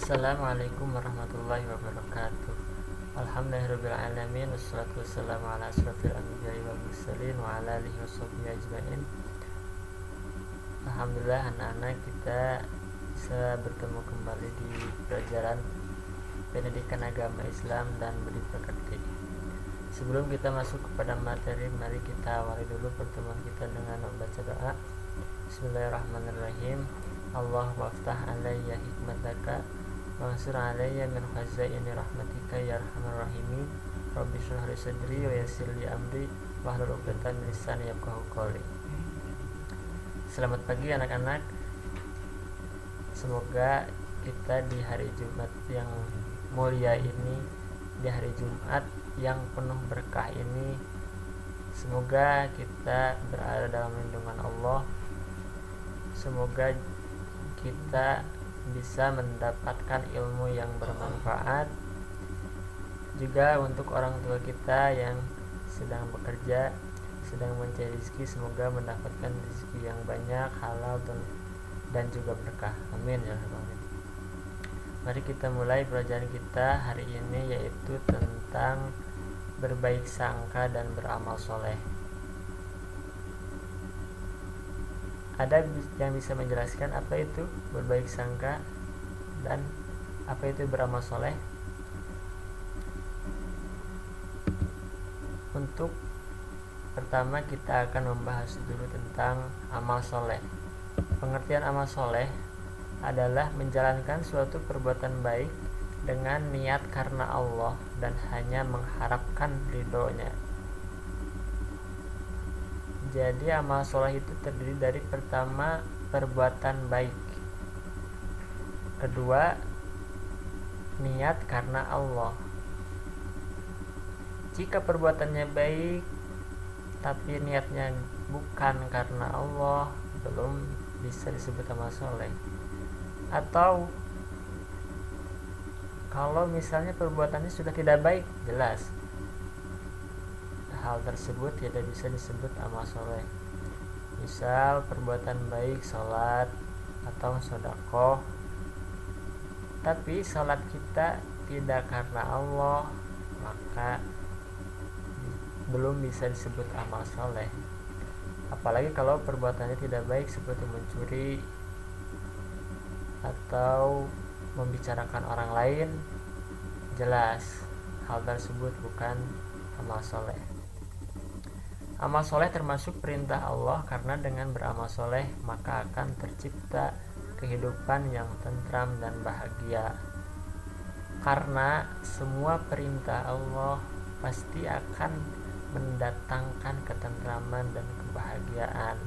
Assalamualaikum warahmatullahi wabarakatuh. Alhamdulillahirrabbilalamin. Wassalatu wassalamu ala asrafil anbiya'i wal mursalin wa ala alihi washabbihi ajma'in. Alhamdulillah, anak-anak, kita bisa bertemu kembali di pelajaran pendidikan agama Islam dan budi pekerti. Sebelum kita masuk kepada materi, mari kita awali dulu pertemuan kita dengan membaca doa. Bismillahirrahmanirrahim. Allahumma aftah alayya hikmataka wansur alayya min khazaini rahmatika ya arhamar rahimin. Rabbi shrah li sadri wa yassir li amri wahlul 'uqdatam min lisani yafqahu qawli. Selamat pagi anak-anak. Semoga kita di hari Jumat yang mulia ini, di hari Jumat yang penuh berkah ini, semoga kita berada dalam lindungan Allah. Semoga kita bisa mendapatkan ilmu yang bermanfaat. Juga untuk orang tua kita yang sedang bekerja, sedang mencari rezeki, semoga mendapatkan rezeki yang banyak, halal dan juga berkah. Amin ya rabbal alamin. Mari kita mulai pelajaran kita hari ini, yaitu tentang berbaik sangka dan beramal soleh. Ada yang bisa menjelaskan apa itu berbaik sangka dan apa itu beramal soleh? Untuk pertama kita akan membahas dulu tentang amal soleh. Pengertian amal soleh adalah menjalankan suatu perbuatan baik dengan niat karena Allah dan hanya mengharapkan ridhonya. Jadi amal soleh itu terdiri dari pertama perbuatan baik, kedua niat karena Allah. Jika perbuatannya baik tapi niatnya bukan karena Allah, belum bisa disebut amal soleh. Atau kalau misalnya perbuatannya sudah tidak baik, jelas hal tersebut tidak bisa disebut amal soleh. Misal perbuatan baik, sholat atau sedekah, tapi sholat kita tidak karena Allah, maka belum bisa disebut amal soleh. Apalagi kalau perbuatannya tidak baik seperti mencuri atau membicarakan orang lain, jelas hal tersebut bukan amal soleh. Amal soleh termasuk perintah Allah, karena dengan beramal soleh maka akan tercipta kehidupan yang tentram dan bahagia. Karena semua perintah Allah pasti akan mendatangkan ketentraman dan kebahagiaan.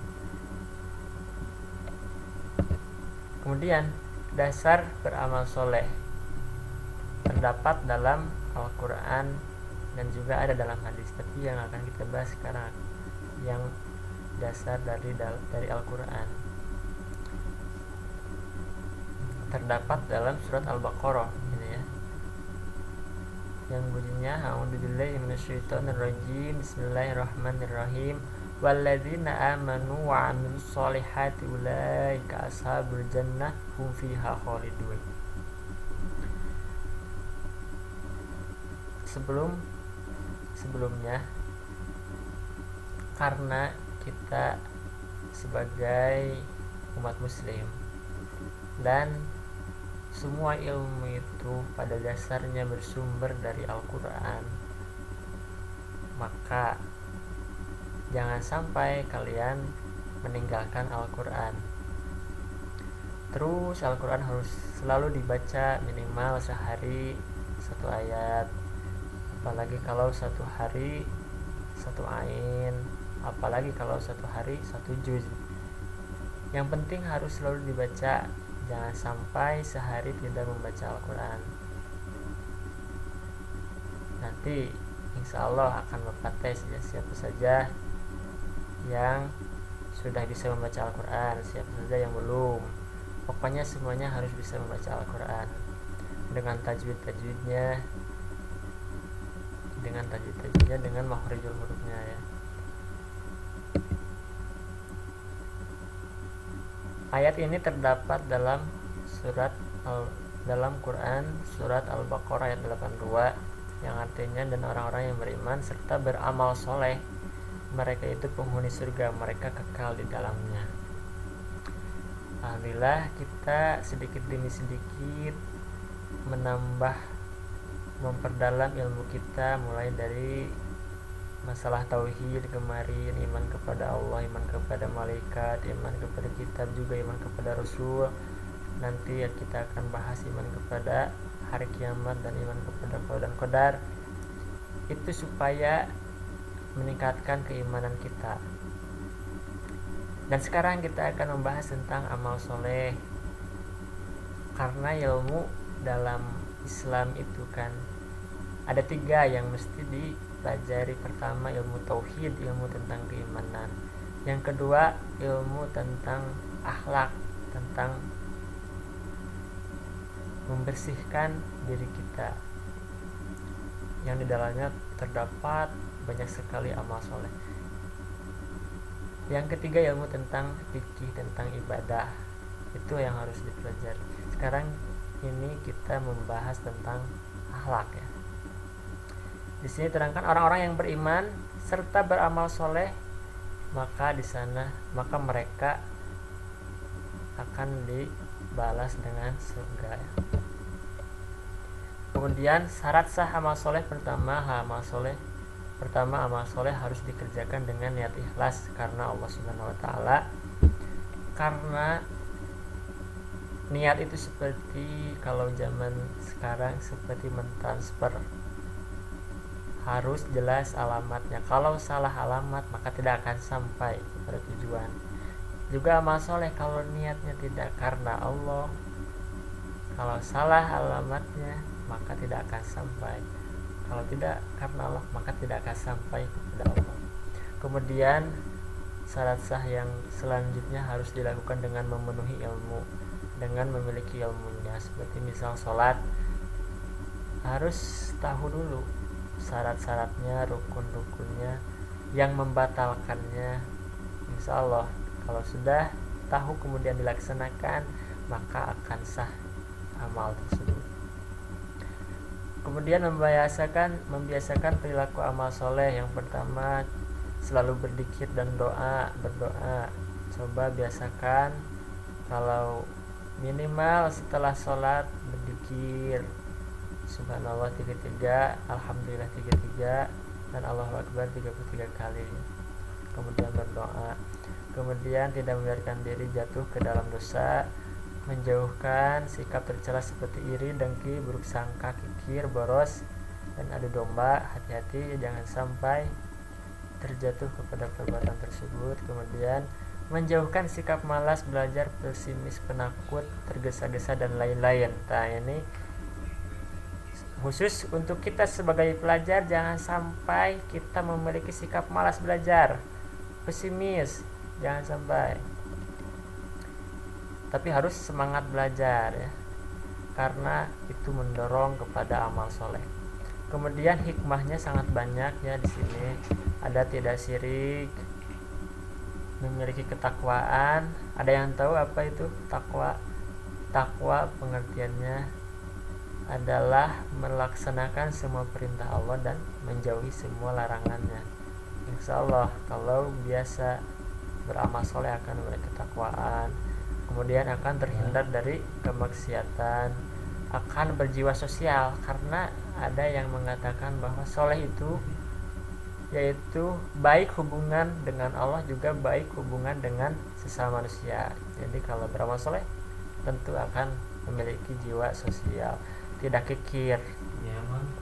Kemudian dasar beramal soleh terdapat dalam Al-Quran dan juga ada dalam hadis, tapi yang akan kita bahas sekarang yang dasar dari Al-Quran terdapat dalam surat Al-Baqarah ini ya, yang bunyinya a'udzubillahi minasyaitonirrajim, bismillahirrahmanirrahim, walladzina amanu wa 'amilus solihati ulaika ashabul jannah hum fiha khalidun. Sebelumnya, karena kita sebagai umat muslim dan semua ilmu itu pada dasarnya bersumber dari Al-Quran, maka jangan sampai kalian meninggalkan Al-Quran. Terus Al-Quran harus selalu dibaca minimal sehari satu ayat, apalagi kalau satu hari satu ain, apalagi kalau satu hari satu juz. Yang penting harus selalu dibaca, jangan sampai sehari tidak membaca Al-Quran. Nanti insya Allah akan Bapak tes ya, siapa saja yang sudah bisa membaca Al-Quran, siapa saja yang belum. Pokoknya semuanya harus bisa membaca Al-Quran dengan tajwid-tajwidnya, dengan makhrijul hurufnya ya. Ayat ini terdapat dalam surat dalam Quran surat Al-Baqarah ayat 82 yang artinya, dan orang-orang yang beriman serta beramal soleh, mereka itu penghuni surga, mereka kekal di dalamnya. Alhamdulillah kita sedikit demi sedikit menambah, memperdalam ilmu kita, mulai dari masalah tauhid kemarin, iman kepada Allah, iman kepada malaikat, iman kepada kitab, juga iman kepada Rasul. Nanti ya kita akan bahas iman kepada hari kiamat dan iman kepada qada dan qadar. Itu supaya meningkatkan keimanan kita. Dan sekarang kita akan membahas tentang amal soleh. Karena ilmu dalam Islam itu kan ada 3 yang mesti dipelajari. Pertama ilmu tauhid, ilmu tentang keimanan. Yang kedua ilmu tentang akhlak, tentang membersihkan diri kita, yang di dalamnya terdapat banyak sekali amal soleh. Yang ketiga ilmu tentang fikih, tentang ibadah. Itu yang harus dipelajari. Sekarang ini kita membahas tentang akhlak ya. Di sini terangkan orang-orang yang beriman serta beramal soleh, maka di sana mereka akan dibalas dengan surga ya. Kemudian syarat sah amal soleh pertama, amal soleh harus dikerjakan dengan niat ikhlas karena Allah Subhanahu wa taala. Karena niat itu seperti, kalau zaman sekarang seperti mentransfer, harus jelas alamatnya. Kalau salah alamat maka tidak akan sampai pada tujuan. Juga amal soleh kalau niatnya tidak karena Allah, kalau salah alamatnya maka tidak akan sampai. Kalau tidak karena Allah maka tidak akan sampai kepada Allah. Kemudian syarat sah yang selanjutnya harus dilakukan dengan memenuhi ilmu, dengan memiliki ilmunya. Seperti misal sholat, harus tahu dulu syarat-syaratnya, rukun-rukunnya, yang membatalkannya. Insya Allah kalau sudah tahu kemudian dilaksanakan, maka akan sah amal tersebut. Kemudian membiasakan perilaku amal soleh. Yang pertama selalu berzikir dan berdoa. Coba biasakan, kalau minimal setelah sholat berzikir subhanallah 33, alhamdulillah 33, dan Allahu Akbar 33 kali. Kemudian berdoa. Kemudian tidak membiarkan diri jatuh ke dalam dosa, menjauhkan sikap tercela seperti iri, dengki, buruk sangka, kikir, boros, dan adu domba. Hati-hati jangan sampai terjatuh kepada perbuatan tersebut. Kemudian menjauhkan sikap malas belajar, pesimis, penakut, tergesa-gesa, dan lain-lain. Nah ini khusus untuk kita sebagai pelajar, jangan sampai kita memiliki sikap malas belajar, pesimis, jangan sampai. Tapi harus semangat belajar ya, karena itu mendorong kepada amal soleh. Kemudian hikmahnya sangat banyak ya. Di sini ada tidak syirik, memiliki ketakwaan. Ada yang tahu apa itu takwa? Takwa pengertiannya adalah melaksanakan semua perintah Allah dan menjauhi semua larangannya. Insya Allah kalau biasa beramal soleh akan memiliki ketakwaan. Kemudian akan terhindar dari kemaksiatan, akan berjiwa sosial, karena ada yang mengatakan bahwa soleh itu yaitu baik hubungan dengan Allah, juga baik hubungan dengan sesama manusia. Jadi kalau beramal soleh tentu akan memiliki jiwa sosial, tidak kikir,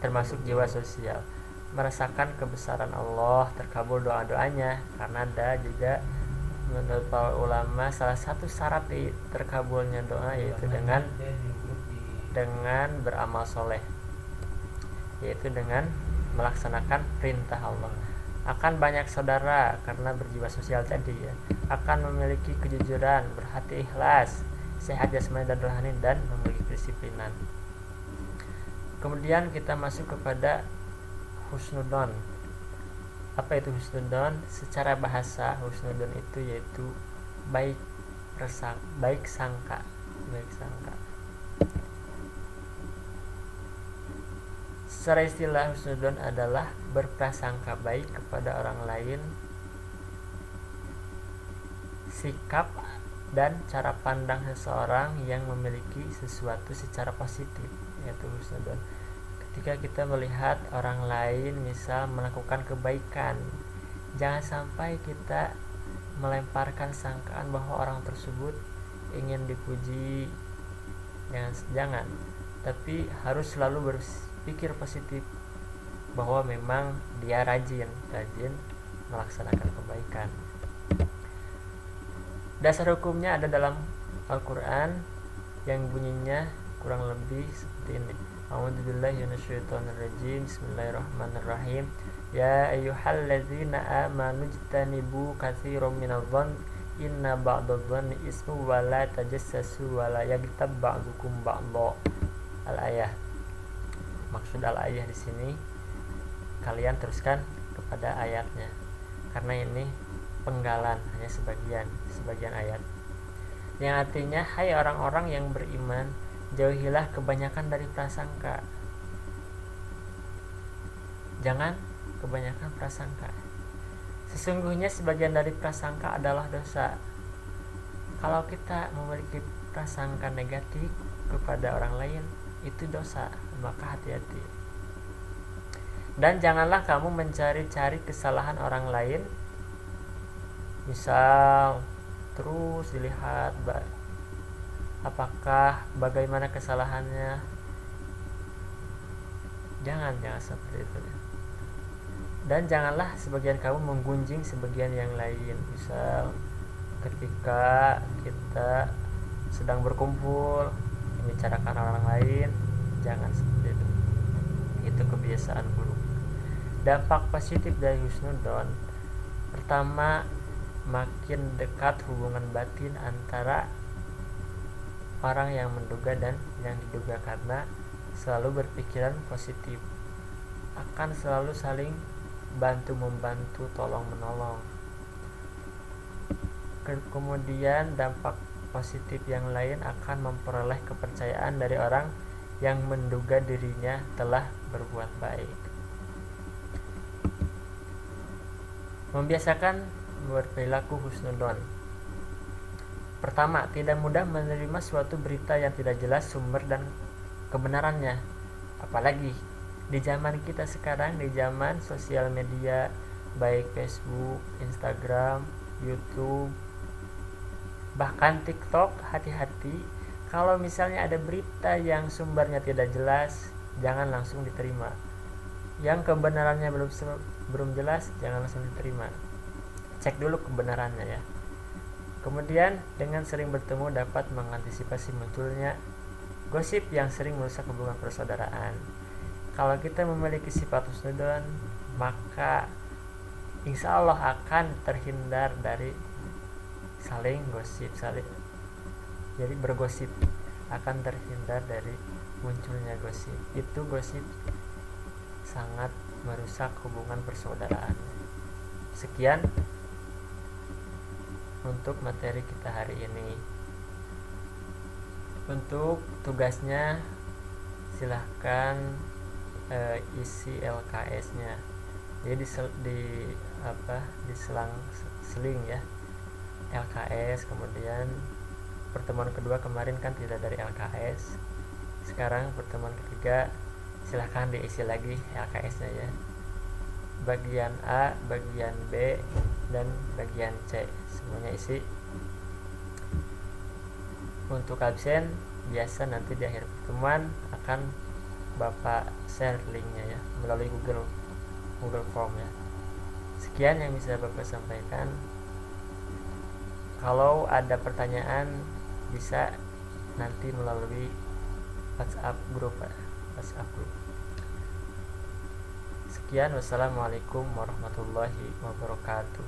termasuk jiwa sosial, merasakan kebesaran Allah, terkabul doa-doanya. Karena ada juga menurut para ulama salah satu syarat terkabulnya doa yaitu dengan beramal soleh, yaitu dengan melaksanakan perintah Allah. Akan banyak saudara karena berjiwa sosial tadi ya, akan memiliki kejujuran, berhati ikhlas, sehat jasmani dan rohani, dan memiliki kedisiplinan. Kemudian kita masuk kepada husnudon. Apa itu husnudon? Secara bahasa husnudon itu yaitu baik sangka. Secara istilah, husnudzon adalah berprasangka baik kepada orang lain, sikap dan cara pandang seseorang yang memiliki sesuatu secara positif, yaitu husnudzon. Ketika kita melihat orang lain misal melakukan kebaikan, jangan sampai kita melemparkan sangkaan bahwa orang tersebut ingin dipuji, jangan, tapi harus selalu berpikir positif bahwa memang dia rajin melaksanakan kebaikan. Dasar hukumnya ada dalam Al-Quran yang bunyinya kurang lebih seperti ini. A'udzubillahi minasyaitonirrajim. Bismillahirrahmanirrahim. Ya ayyuhalladzina amanu jtanibu katsiran minadh-dhanni inna ba'dadh-dhanni ismu wa la tajassasu wa la yaghtab ba'dukum ba'dha. Al-ayah. Maksud al-ayah di sini kalian teruskan kepada ayatnya, karena ini penggalan, hanya sebagian ayat, yang artinya, hai orang-orang yang beriman, jauhilah kebanyakan dari prasangka. Jangan kebanyakan prasangka. Sesungguhnya sebagian dari prasangka adalah dosa. Kalau kita memiliki prasangka negatif kepada orang lain, itu dosa, maka hati-hati. Dan janganlah kamu mencari-cari kesalahan orang lain, misal terus dilihat apakah bagaimana kesalahannya. Jangan seperti itu. Dan janganlah sebagian kamu menggunjing sebagian yang lain. Misal ketika kita sedang berkumpul membicarakan orang lain, jangan seperti itu. Itu kebiasaan buruk. Dampak positif dari husnudzon, pertama, makin dekat hubungan batin antara orang yang menduga dan yang diduga, karena selalu berpikiran positif, akan selalu saling bantu-membantu, tolong-menolong. Kemudian dampak positif yang lain akan memperoleh kepercayaan dari orang yang menduga dirinya telah berbuat baik. Membiasakan berperilaku husnudzon. Pertama, tidak mudah menerima suatu berita yang tidak jelas sumber dan kebenarannya. Apalagi di zaman kita sekarang, di zaman sosial media, baik Facebook, Instagram, YouTube, bahkan TikTok. Hati-hati kalau misalnya ada berita yang sumbernya tidak jelas, jangan langsung diterima. Yang kebenarannya belum jelas, jangan langsung diterima. Cek dulu kebenarannya ya. Kemudian dengan sering bertemu dapat mengantisipasi munculnya gosip yang sering merusak hubungan persaudaraan. Kalau kita memiliki sifat husnudzon, maka insya Allah akan terhindar dari saling gosip, jadi bergosip, akan terhindar dari munculnya gosip. Itu gosip sangat merusak hubungan persaudaraan. Sekian untuk materi kita hari ini. Untuk tugasnya silahkan isi LKS-nya. Jadi diseling ya, LKS. Kemudian pertemuan kedua kemarin kan tidak dari LKS, sekarang pertemuan ketiga silahkan diisi lagi LKS-nya ya. Bagian A, bagian B, dan bagian C semuanya isi. Untuk absen biasa nanti di akhir pertemuan akan Bapak share linknya ya melalui Google Form ya. Sekian yang bisa Bapak sampaikan. Kalau ada pertanyaan bisa nanti melalui WhatsApp group. Sekian, wassalamualaikum warahmatullahi wabarakatuh.